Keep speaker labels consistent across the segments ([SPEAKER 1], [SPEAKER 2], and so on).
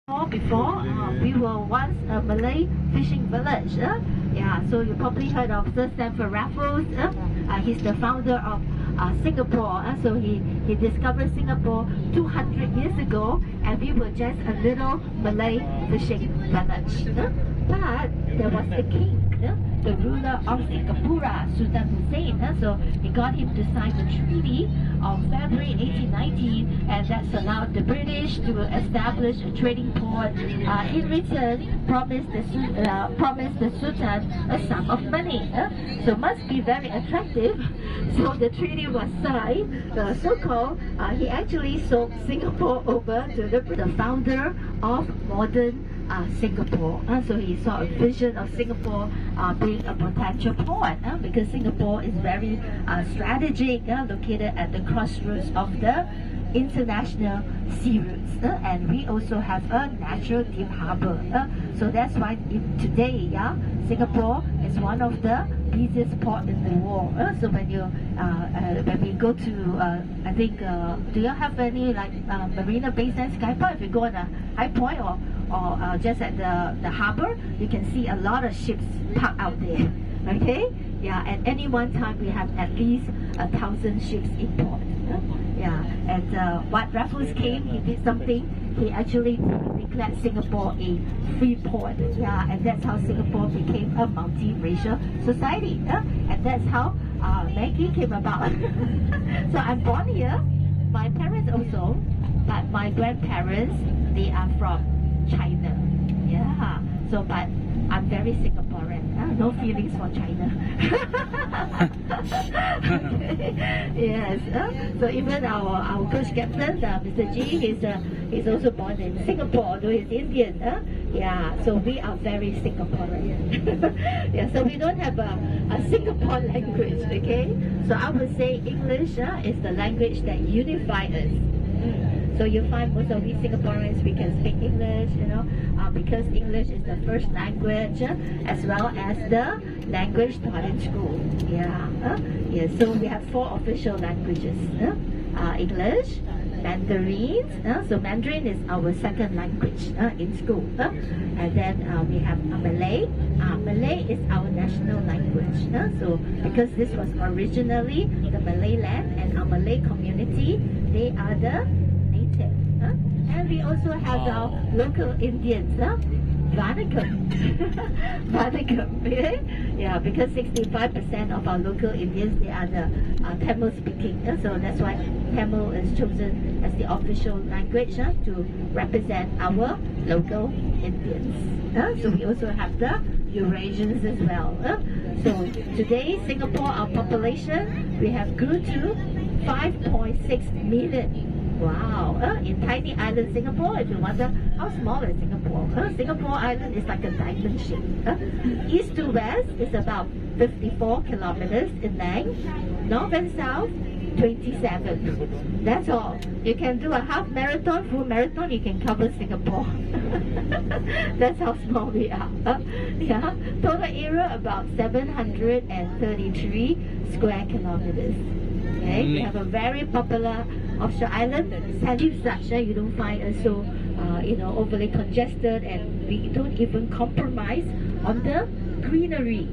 [SPEAKER 1] Before, we were once a Malay fishing village. Yeah, so you probably heard of Sir Stamford Raffles. He's the founder of Singapore. So he discovered Singapore 200 years ago, and we were just a little Malay fishing village. But there was the king, the ruler of Singapore, Sultan Hussein. So he got him to sign the treaty of February 1819, and that's allowed the British to establish a trading port. In return, promised the Sultan a sum of money. So must be very attractive. So the treaty was signed. So-called, he actually sold Singapore over to the founder of modern Singapore. So he saw a vision of Singapore being a potential port, because Singapore is very strategic, located at the crossroads of the international sea routes, and we also have a natural deep harbor. So that's why today, Singapore is one of the busiest port in the world. So when we go to, I think, do you have any like Marina Bay Sands Skyport? If you go on a high point or just at the harbor, you can see a lot of ships parked out there. Okay, at any one time we have at least 1,000 ships in port. And what Raffles came, he did something. He actually declared Singapore a free port. And that's how Singapore became a multi-racial society. And that's how Maggie came about. So I'm born here. My parents also, but my grandparents, they are from China. So but I'm very Singaporean. No feelings for China. Okay. Yes. So even our coach captain, Mr. G, he's also born in Singapore, although he's Indian. So we are very Singaporean. So we don't have a Singapore language. Okay. So I would say English is the language that unifies us. So you find most of we Singaporeans, we can speak English, because English is the first language, as well as the language taught in school. So we have 4 official languages: English, Mandarin. So Mandarin is our second language in school, and then we have Malay. Malay is our national language. So because this was originally the Malay land, and our Malay community, they are the native. And we also have our local Indians, Vanakkam. Vanakkam, okay? Because 65% of our local Indians, they are the Tamil speaking. So that's why Tamil is chosen as the official language to represent our local Indians. So we also have the Eurasians as well. So today, Singapore, our population, we have grew to 5.6 million. Wow! In tiny island Singapore, if you wonder how small is Singapore, Singapore Island is like a diamond shape. East to west is about 54 kilometers in length. North and south, 27. That's all. You can do a half marathon, full marathon, you can cover Singapore. That's how small we are. Total area about 733 square kilometers. Okay, we have a very popular offshore island. Sandy such, you don't find us so overly congested, and we don't even compromise on the greenery.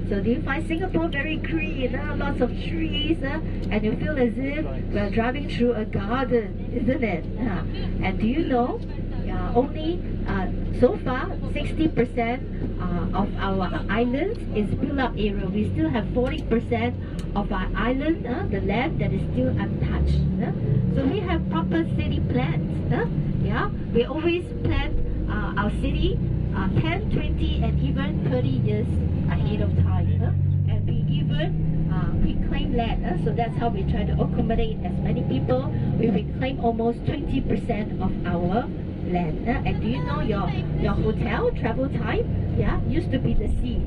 [SPEAKER 1] So do you find Singapore very green? Lots of trees, and you feel as if we're driving through a garden, isn't it? And do you know, only so far 60% of our islands is built up area. We still have 40% of our island, the land that is still untouched. So we have proper city plans. We always plan our city 10, 20, and even 30 years ahead of time. And we even reclaim land. So that's how we try to accommodate as many people. We reclaim almost 20% of our land. And do you know your hotel travel time used to be the sea?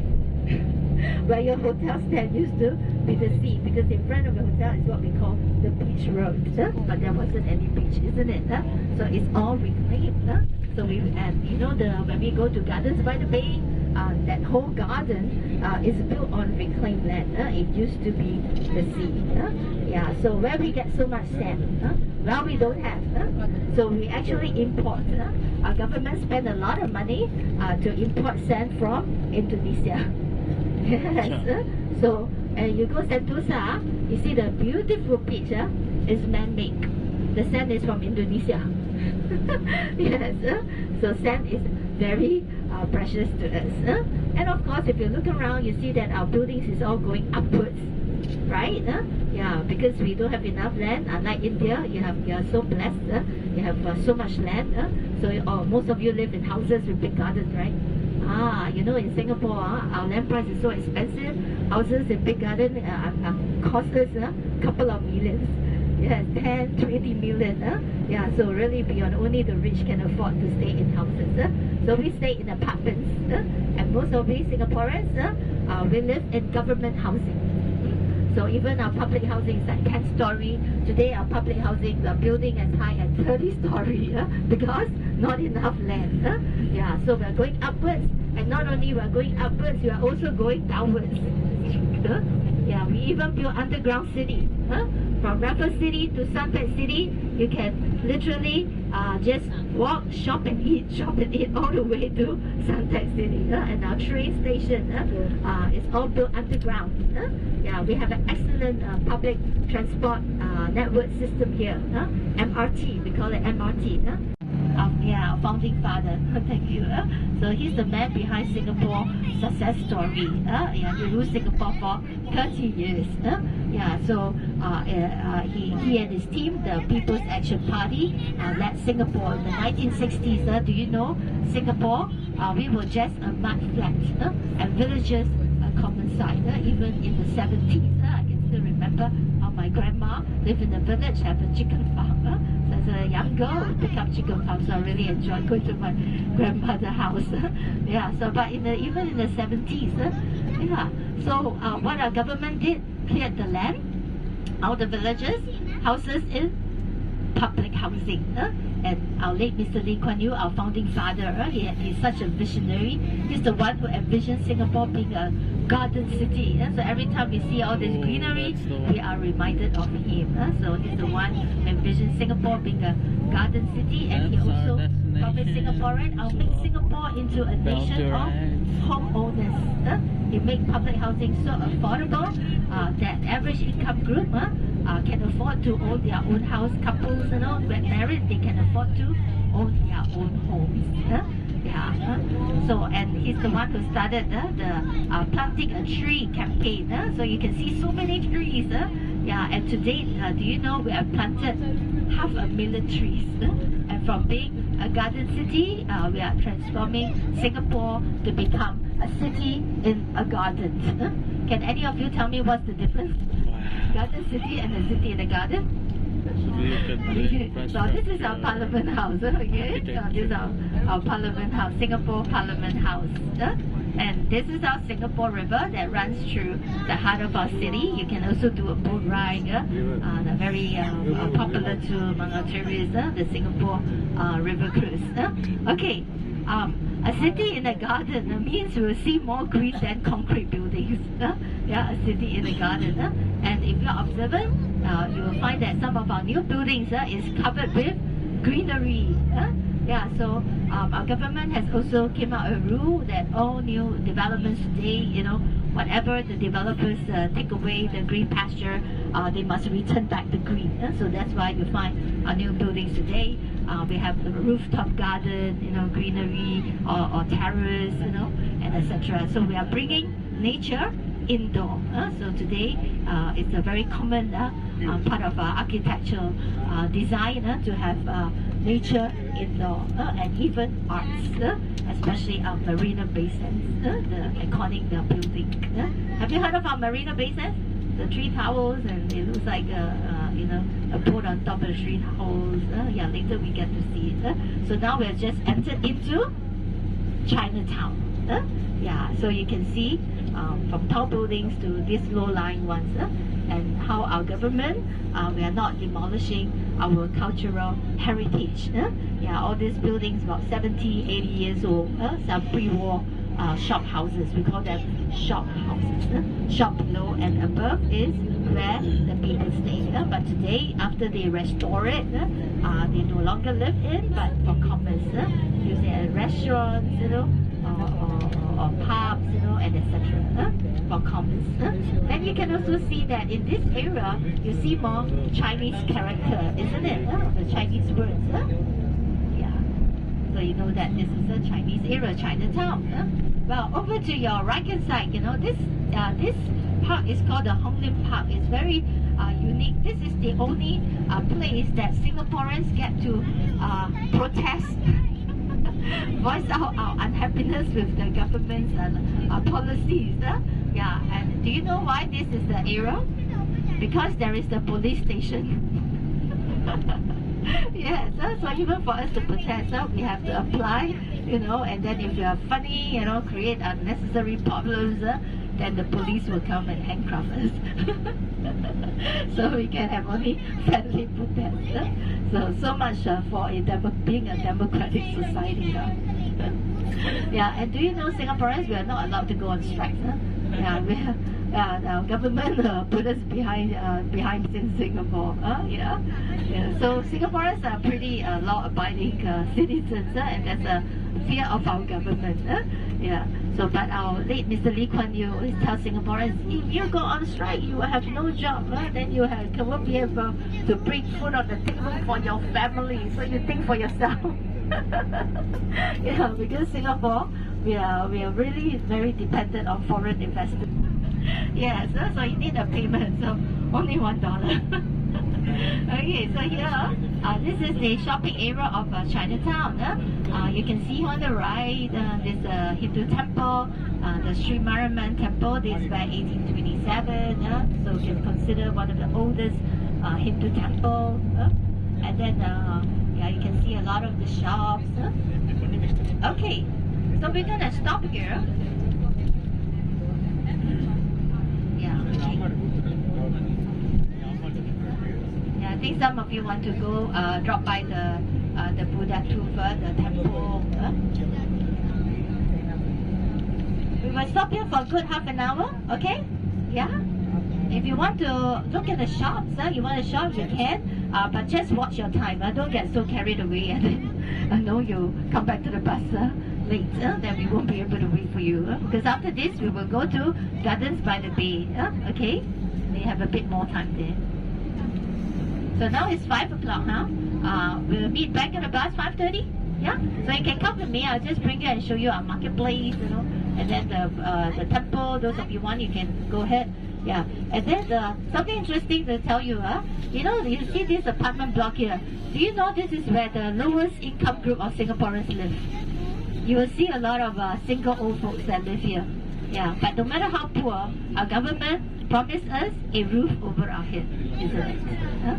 [SPEAKER 1] Where your hotel stand used to be the sea, because in front of the hotel is what we call the beach road, but there wasn't any beach, isn't it? So it's all reclaimed. So when we go to Gardens by the Bay, that whole garden is built on reclaimed land. It used to be the sea. Yeah, so where we get so much sand? Well, we don't have. So we actually import. Our government spend a lot of money to import sand from Indonesia. Yes. So you go Sentosa, you see the beautiful beach is man-made. The sand is from Indonesia. Yes. So sand is very precious to us. And of course, if you look around, you see that our buildings is all going upwards, right? Yeah, because we don't have enough land. Unlike India, you are so blessed. You have so much land. So most of you live in houses with big gardens, right? You know, in Singapore, our land price is so expensive. Houses in big garden cost us a couple of millions. Yes, 10, 20 million. Yeah, so really beyond only the rich can afford to stay in houses. So we stay in apartments. And most of we Singaporeans, we live in government housing. So even our public housing is like 10 story. Today our public housing, the building as high as 30 story because not enough land. Yeah, so we're going upwards. And not only we're going upwards, we are also going downwards. Yeah, we even built underground city. From Raffles City to Suntec City, you can literally just walk, shop and eat all the way to Suntec City. And our train station is all built underground. Yeah, we have an excellent public transport network system here. MRT, we call it MRT. Yeah, our founding father. Thank you. So he's the man behind Singapore success story. Yeah, he ruled Singapore for 30 years. Yeah, so he and his team, the People's Action Party, led Singapore in the 1960s. Do you know Singapore? We were just a mud flat and villages a common site. Even in the 70s, I can still remember how my grandma lived in the village, have a chicken farm. So as a young girl, I pick up chicken farm, so I really enjoy going to my grandmother's house. Yeah, so but even in the 70s, yeah. So what our government did, cleared the land, all the villages, houses in public housing. And our late Mr. Lee Kuan Yew, our founding father, he's such a visionary. He's the one who envisioned Singapore being a garden city. So every time we see all this greenery, we are reminded of him. So he's the one who envisioned Singapore being a garden city, and he also promised Singaporean, I'll make Singapore into a nation of homeowners. He made public housing so affordable that average income group can afford to own their own house. Couples, get married, they can afford to own their own homes. Yeah. So, and he's the one who started the planting a tree campaign. So you can see so many trees. Yeah, and to date, do you know we have planted 500,000 trees? And from being a garden city, we are transforming Singapore to become a city in a garden. Can any of you tell me what's the difference? Garden city and a city in a garden? So this is our Parliament House, okay? This is our Parliament House, Singapore Parliament House. And this is our Singapore River that runs through the heart of our city. You can also do a boat ride, very popular to among our tourists, the Singapore River Cruise. Okay, a city in a garden means we will see more green than concrete buildings. Yeah, a city in a garden. And if you're observant, you will find that some of our new buildings is covered with greenery. Yeah, so our government has also came out a rule that all new developments today, whatever the developers take away the green pasture, they must return back the green. So that's why you find our new buildings today. We have the rooftop garden, greenery or terrace, and etc. So we are bringing nature indoor. So today it's a very common part of our architectural design to have nature indoor and even arts, especially our Marina Bay Sands, the iconic building. Have you heard of our Marina Bay Sands? The three towers, and it looks like a boat on top of the three towers. Yeah, later we get to see it. So now we have just entered into Chinatown. Yeah, so you can see from tall buildings to these low-lying ones, and how our government, we are not demolishing our cultural heritage. Yeah, all these buildings about 70, 80 years old, some pre-war shop houses. We call them shop houses. Shop below and above is where the people stay. But today, after they restore it, they no longer live in, but for commerce. Using at restaurants, or pubs, and etc. For commerce. And you can also see that in this area, you see more Chinese character, isn't it? The Chinese words. Yeah. So you know that this is a Chinese area, Chinatown. Well, over to your right hand side, this park is called the Hong Lim Park. It's very unique. This is the only place that Singaporeans get to protest, voice out our unhappiness with the government's policies. Yeah, and do you know why this is the area? Because there is the police station. Yes, so even for us to protest, we have to apply, and then if you are funny, create unnecessary problems, then the police will come and handcuff us. So we can have only friendly protest. So much for being a democratic society. Yeah, and do you know Singaporeans, we are not allowed to go on strikes. Yeah, our government put us behind in Singapore. So Singaporeans are pretty law-abiding citizens, and there's a fear of our government. Yeah. So, but our late Mr. Lee Kuan Yew always tells Singaporeans, if you go on strike, you will have no job. Then you won't be able to bring food on the table for your family. So you think for yourself. Yeah, because Singapore, we are really very dependent on foreign investors. Yes, so you need a payment, so only $1. Okay, so here, this is the shopping area of Chinatown. You can see on the right, there's a Hindu temple, the Sri Mariamman temple, dates back 1827, so you can consider one of the oldest Hindu temple. And then, yeah, you can see a lot of the shops. Okay, so we're gonna stop here. Yeah, I think some of you want to go drop by the Buddha Tuva, the temple. We will stop here for a good half an hour, okay? Yeah? If you want to look at the shops, you want to shop, you can, but just watch your time. Don't get so carried away and then I know you come back to the bus late, then we won't be able to wait for you. Because after this, we will go to Gardens by the Bay, okay? We have a bit more time there. So now it's 5 o'clock now. We'll meet back at the bus 5:30. Yeah. So you can come with me. I'll just bring you and show you our marketplace, and then the temple. Those of you want, you can go ahead. Yeah. And then something interesting to tell you. You see this apartment block here. Do you know this is where the lowest income group of Singaporeans live? You will see a lot of single old folks that live here. Yeah. But no matter how poor, our government promised us a roof over our head, isn't it? Huh?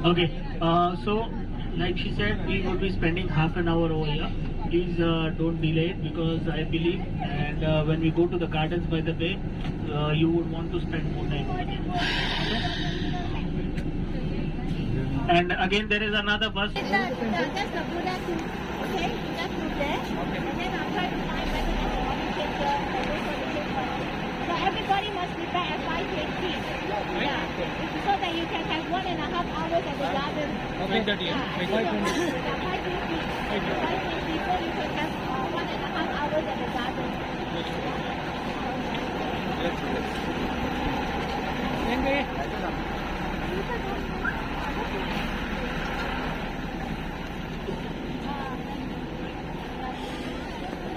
[SPEAKER 2] Okay, so like she said, we will be spending half an hour over here. Please don't delay it, because I believe, and when we go to the Gardens by the Bay, you would want to spend more time over here. Okay? And again, there is another bus.
[SPEAKER 1] That's the Buddha too. Okay, Buddha too there. Okay. And then I'll try to find whether there's a morning paper and wait for the paper. So everybody must be back at 5:20. Yeah. So that you can have 1.5 hours at the garden.
[SPEAKER 2] Okay.
[SPEAKER 1] Yeah. 5:20. 5:20. So you can have 1.5 hours at the garden.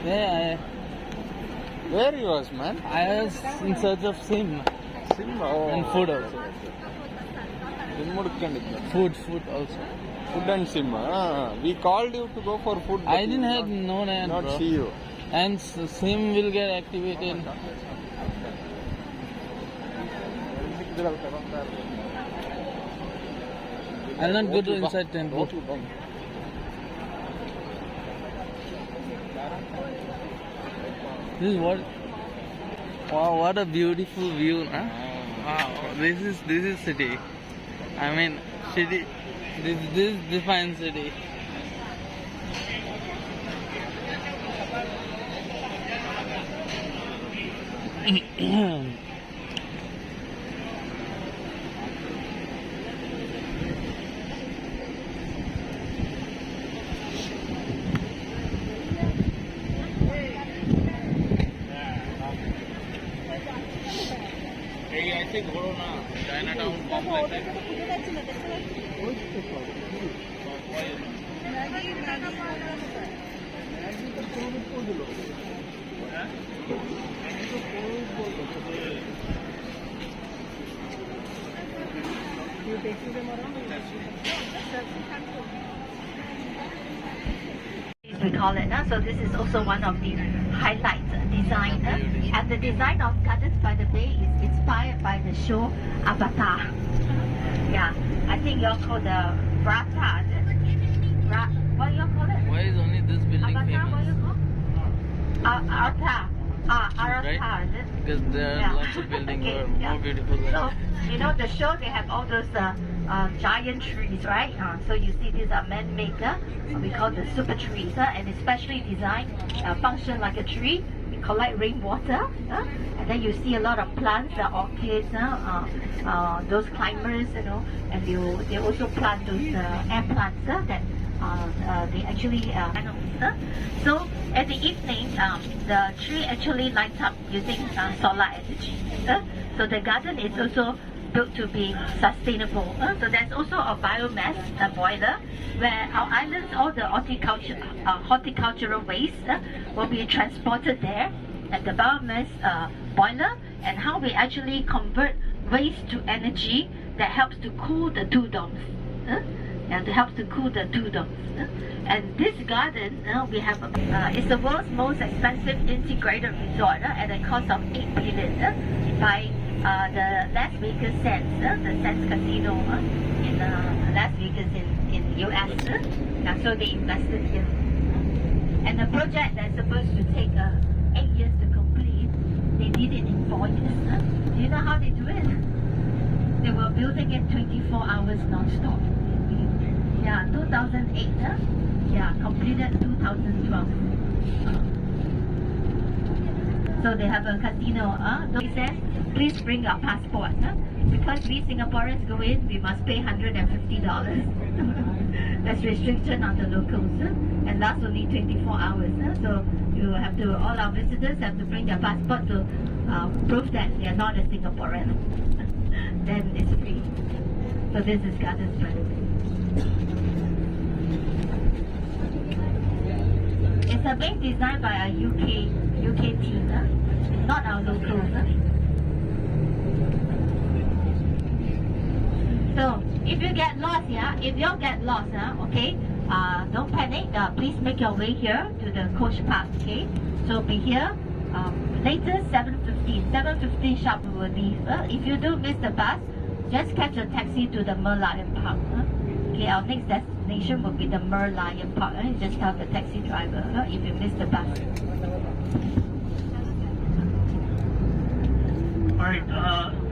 [SPEAKER 3] Yeah, where you was, man? I was in search of Sim.
[SPEAKER 4] Sim? Oh.
[SPEAKER 3] And food also. Food also.
[SPEAKER 4] Food and Sim. We called you to go for food.
[SPEAKER 3] I didn't have no name,
[SPEAKER 4] Not
[SPEAKER 3] bro.
[SPEAKER 4] see you.
[SPEAKER 3] And Sim will get activated. I'll not go to inside temple. This is what? Wow, what a beautiful view, huh? Wow, this is city. I mean, city. This defines city. এই ऐसे घोड़ो ना चाइनाटाउन complex
[SPEAKER 1] we call it. So this is also one of the highlights design. And the design of Gardens by the Bay is inspired by the show Avatar. Yeah, I think y'all call the Vrata. What y'all call it?
[SPEAKER 3] Why is only this building
[SPEAKER 1] Avatar, what
[SPEAKER 3] famous?
[SPEAKER 1] you call? Avatar. Avatar,
[SPEAKER 3] Right?
[SPEAKER 1] is it?
[SPEAKER 3] Because there are
[SPEAKER 1] Yeah.
[SPEAKER 3] lots of buildings
[SPEAKER 1] Okay,
[SPEAKER 3] that are
[SPEAKER 1] yeah.
[SPEAKER 3] more beautiful than
[SPEAKER 1] So, you know, the show, they have all those giant trees, right? So you see these are man-made, we call the super trees, and especially designed, function like a tree. We collect rainwater, and then you see a lot of plants, orchids, those climbers, you know, and they also plant those air plants that they actually so at the evening the tree actually lights up using solar energy. So the garden is also built to be sustainable. So there's also a biomass boiler where our islands, all the horticultural waste will be transported there at the biomass boiler, and how we actually convert waste to energy that helps to cool the tudoms. And it helps to cool the tudoms. And this garden, we have it's the world's most expensive integrated resort at a cost of $8 billion by the Las Vegas Sands, the Sands Casino in Las Vegas in US. So they invested in. And the project that's supposed to take 8 years to complete, they did it in 4 years. Do you know how they do it? They were building it 24 hours non-stop. Yeah, 2008. Yeah, completed 2012. So they have a casino. They said, please bring your passport. Because we Singaporeans go in, we must pay $150. That's restriction on the locals. And lasts only 24 hours. So you have to, all our visitors have to bring their passport to prove that they are not a Singaporean. Then it's free. So this is Gardens by the Bay. It's a being designed by a UK team, not our locals. So if you get lost, if you get lost, okay, don't panic. Please make your way here to the coach park. Okay, so be here. Later 7:15. 7:15 sharp we will leave. If you do miss the bus, just catch a taxi to the Merlion Park. Okay, our next destination will be the Merlion Park. Just tell the taxi driver if you miss the bus.
[SPEAKER 2] Alright,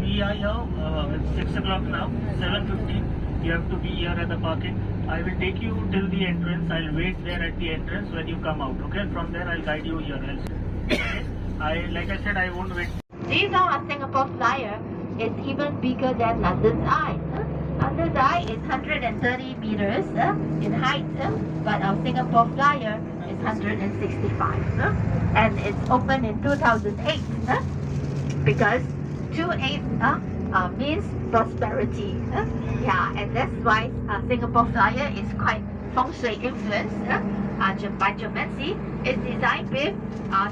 [SPEAKER 2] we are here, it's 6 o'clock now, 7:15. You have to be here at the parking. I will take you till the entrance. I'll wait there at the entrance when you come out. Okay, from there I'll guide you here. Like I said, I won't wait.
[SPEAKER 1] Do you know our Singapore Flyer is even bigger than London's Eye? London's Eye is 130 meters in height, but our Singapore Flyer is 165. And it's opened in 2008 because 28 means prosperity. Yeah, and that's why Singapore Flyer is quite feng shui influenced by Geomancy. It's designed with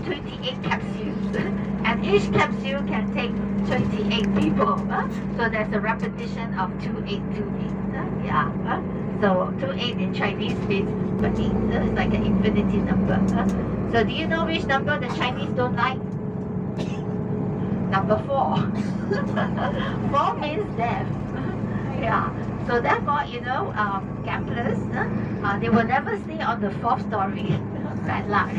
[SPEAKER 1] 28 capsules, and each capsule can take 28 people. So there's a repetition of 2828. Yeah. So 28 in Chinese means 28. It's like an infinity number. So do you know which number the Chinese don't like? Number 4. 4 means death. Yeah. So therefore, you know, gamblers, they will never stay on the 4th story. Bad luck.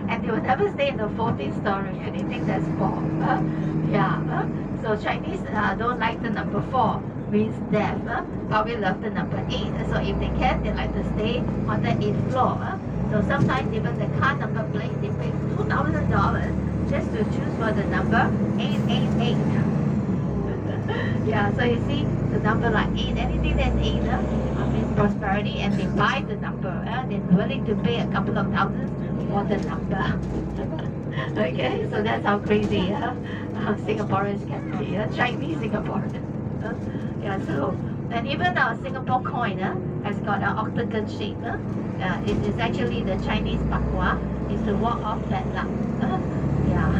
[SPEAKER 1] And they will never stay in the 14th story. Anything that's 4. Yeah. So Chinese don't like the number 4. Means death. But we love the number 8. So if they can, they like to stay on the 8th floor. So sometimes even the car number plate, they pay $2,000 just to choose for the number 888. Yeah, so you see the number like 8, anything that's 8 means prosperity, and they buy the number. They're willing to pay a couple of thousands for the number. Okay, so that's how crazy Singaporeans can be, Chinese Singaporeans. Yeah, so, and even Singapore coin has got an octagon shape. It is actually the Chinese bakwa, is to walk off that luck. Yeah,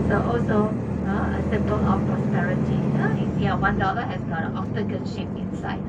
[SPEAKER 1] so also a symbol of prosperity. You see, $1 has got an octagon shape inside.